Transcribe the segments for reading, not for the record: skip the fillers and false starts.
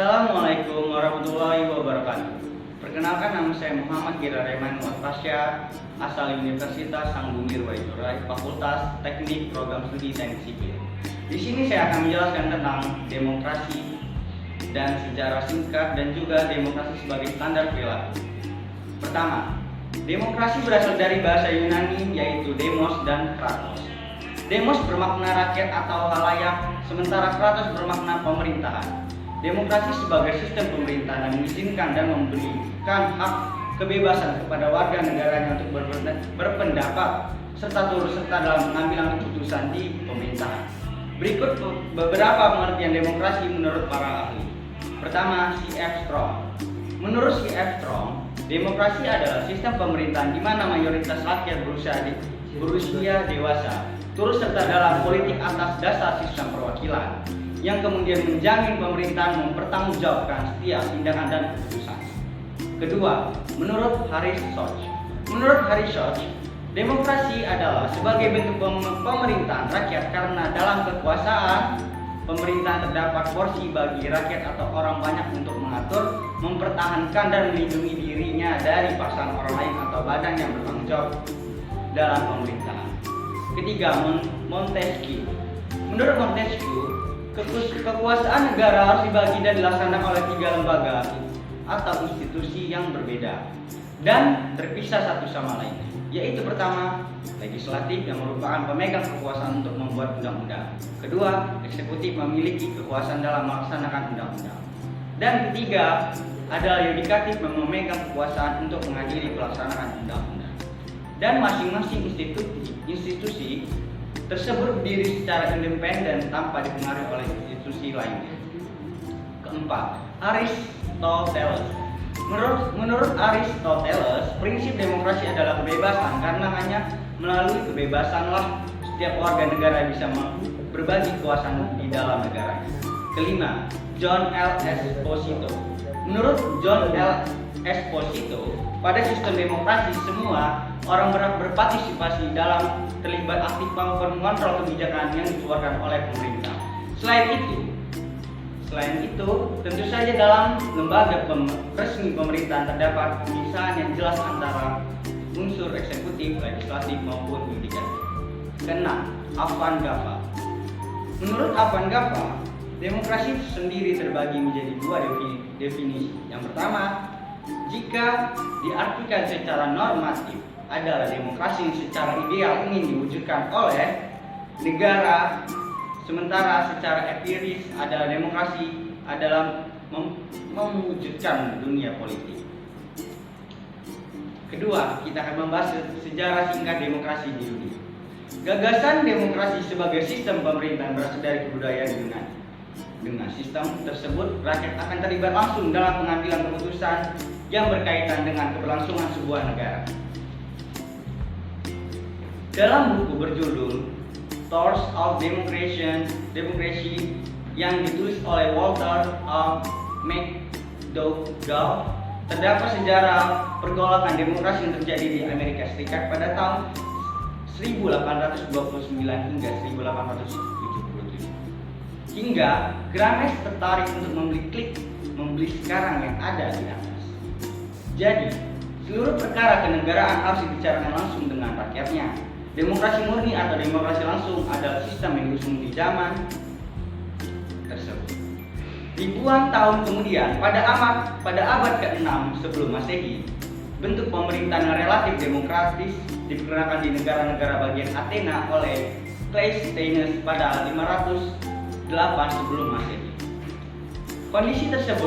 Assalamualaikum warahmatullahi wabarakatuh. Perkenalkan, nama saya Muhammad Gira Reman Pasya, asal Universitas Sanggung Mirwaidurai, Fakultas Teknik Program Studi Teknik Sipil. Di sini saya akan menjelaskan tentang demokrasi dan sejarah singkat dan juga demokrasi sebagai standar perilaku. Pertama, demokrasi berasal dari bahasa Yunani yaitu demos dan kratos. Demos bermakna rakyat atau halayak, sementara kratos bermakna pemerintahan. Demokrasi sebagai sistem pemerintahan yang mengizinkan dan memberikan hak kebebasan kepada warga negaranya untuk berpendapat serta turut serta dalam pengambilan keputusan di pemerintahan. Berikut beberapa pengertian demokrasi menurut para ahli. Pertama, C.F. Strong. Menurut C.F. Strong, demokrasi adalah sistem pemerintahan di mana mayoritas rakyat berusia dewasa turut serta dalam politik atas dasar sistem perwakilan, yang kemudian menjamin pemerintahan mempertanggungjawabkan setiap tindakan dan keputusan. Kedua, menurut Harry Schott. Menurut Harry Schott, demokrasi adalah sebagai bentuk pemerintahan rakyat karena dalam kekuasaan pemerintahan terdapat porsi bagi rakyat atau orang banyak untuk mengatur, mempertahankan dan melindungi dirinya dari paksaan orang lain atau badan yang bertanggung jawab dalam pemerintahan. Ketiga, Montesquieu. Menurut Montesquieu, kekuasaan negara harus dibagi dan dilaksanakan oleh 3 lembaga atau institusi yang berbeda dan terpisah satu sama lain, yaitu pertama, legislatif yang merupakan pemegang kekuasaan untuk membuat undang-undang. Kedua, eksekutif memiliki kekuasaan dalam melaksanakan undang-undang. Dan ketiga, adalah yudikatif yang memegang kekuasaan untuk mengadili pelaksanaan undang-undang. Dan masing-masing institusi tersebut berdiri secara independen tanpa dipengaruhi oleh institusi lainnya. Keempat, Aristoteles. Menurut Aristoteles, prinsip demokrasi adalah kebebasan karena hanya melalui kebebasanlah setiap warga negara bisa berbagi kekuasaan di dalam negaranya. Kelima, John L. Esposito. Menurut John L. Esposito, pada sistem demokrasi semua orang berhak berpartisipasi dalam terlibat aktif mengontrol kebijakan yang dikeluarkan oleh pemerintah. Selain itu, tentu saja dalam lembaga resmi pemerintahan terdapat pemisahan yang jelas antara unsur eksekutif, legislatif maupun yudikatif. Keenam, Avangarde. Menurut Avangarde, demokrasi sendiri terbagi menjadi 2 definisi. Yang pertama, jika diartikan secara normatif, adalah demokrasi yang secara ideal ingin diwujudkan oleh negara, sementara secara empiris adalah demokrasi adalah mewujudkan dunia politik. Kedua, kita akan membahas sejarah singkat demokrasi di dunia. Gagasan demokrasi sebagai sistem pemerintahan berasal dari kebudayaan Yunani. Dengan sistem tersebut, rakyat akan terlibat langsung dalam pengambilan keputusan yang berkaitan dengan keberlangsungan sebuah negara. Dalam buku berjudul Tools of Democracy yang ditulis oleh Walter A. McDougall, terdapat sejarah pergolakan demokrasi yang terjadi di Amerika Serikat pada tahun 1829 hingga 1877. Hingga Gramsci tertarik untuk membeli sekarang yang ada di atas. Jadi, seluruh perkara kenegaraan harus dibicarakan langsung dengan rakyatnya. Demokrasi murni atau demokrasi langsung adalah sistem yang diusung di zaman tersebut. Ribuan tahun kemudian, pada abad ke-6 sebelum Masehi, bentuk pemerintahan yang relatif demokratis diperkenalkan di negara-negara bagian Athena oleh Cleisthenes pada 508 sebelum Masehi. Kondisi tersebut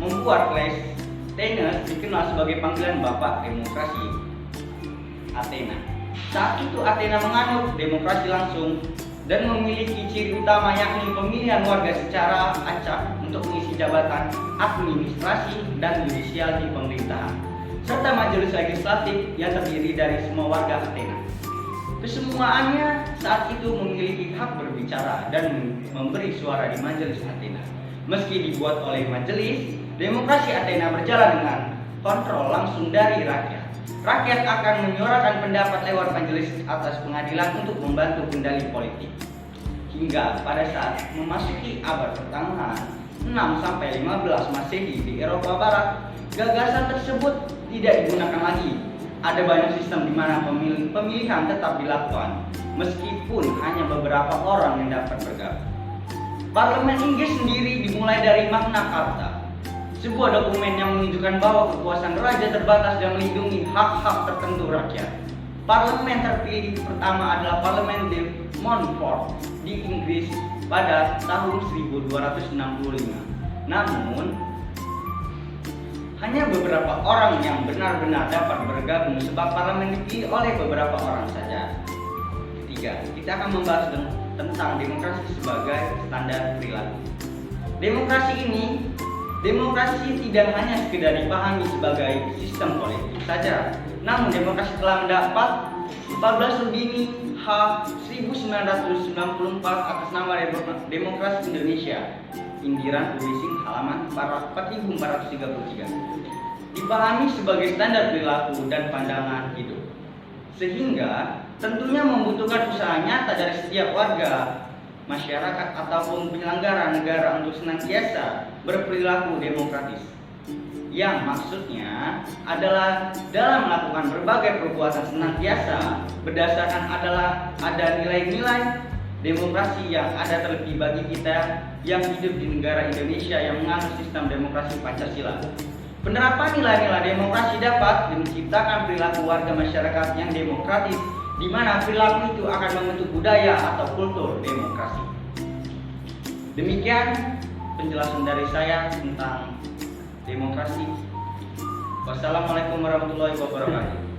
membuat Cleisthenes dikenal sebagai panggilan Bapak Demokrasi Athena. Saat itu Athena menganut demokrasi langsung dan memiliki ciri utama yakni pemilihan warga secara acak untuk mengisi jabatan administrasi dan yudisial di pemerintahan, serta majelis legislatif yang terdiri dari semua warga Athena. Kesemuanya saat itu memiliki hak berbicara dan memberi suara di majelis Athena. Meski dibuat oleh majelis, demokrasi Athena berjalan dengan kontrol langsung dari rakyat. Rakyat akan menyuarakan pendapat lewat majelis atas pengadilan untuk membantu kendali politik. Hingga pada saat memasuki abad pertengahan, 6-15 Masehi di Eropa Barat, gagasan tersebut tidak digunakan lagi. Ada banyak sistem di mana pemilihan tetap dilakukan, meskipun hanya beberapa orang yang dapat bergabung. Parlemen Inggris sendiri dimulai dari Magna Carta, sebuah dokumen yang menunjukkan bahwa kekuasaan raja terbatas dan melindungi hak-hak tertentu rakyat. Parlemen terpilih pertama adalah Parlemen de Montfort di Inggris pada tahun 1265. Namun, hanya beberapa orang yang benar-benar dapat bergabung sebab parlemen dipilih oleh beberapa orang saja. Ketiga, kita akan membahas tentang demokrasi sebagai standar perilaku. Demokrasi tidak hanya sekedar dipahami sebagai sistem politik saja, namun demokrasi telah mendapat 14 Lubini H 1994 atas nama Demokrasi Indonesia, Indiran Publishing halaman 4433, dipahami sebagai standar perilaku dan pandangan hidup, sehingga tentunya membutuhkan usaha nyata dari setiap warga, masyarakat ataupun penyelenggara negara untuk senantiasa berperilaku demokratis, yang maksudnya adalah dalam melakukan berbagai perbuatan senantiasa berdasarkan ada nilai-nilai demokrasi yang ada terlebih bagi kita yang hidup di negara Indonesia yang menganut sistem demokrasi Pancasila. Penerapan nilai-nilai demokrasi dapat menciptakan perilaku warga masyarakat yang demokratis, di mana perilaku itu akan membentuk budaya atau kultur demokrasi. Demikian penjelasan dari saya tentang demokrasi. Wassalamualaikum warahmatullahi wabarakatuh.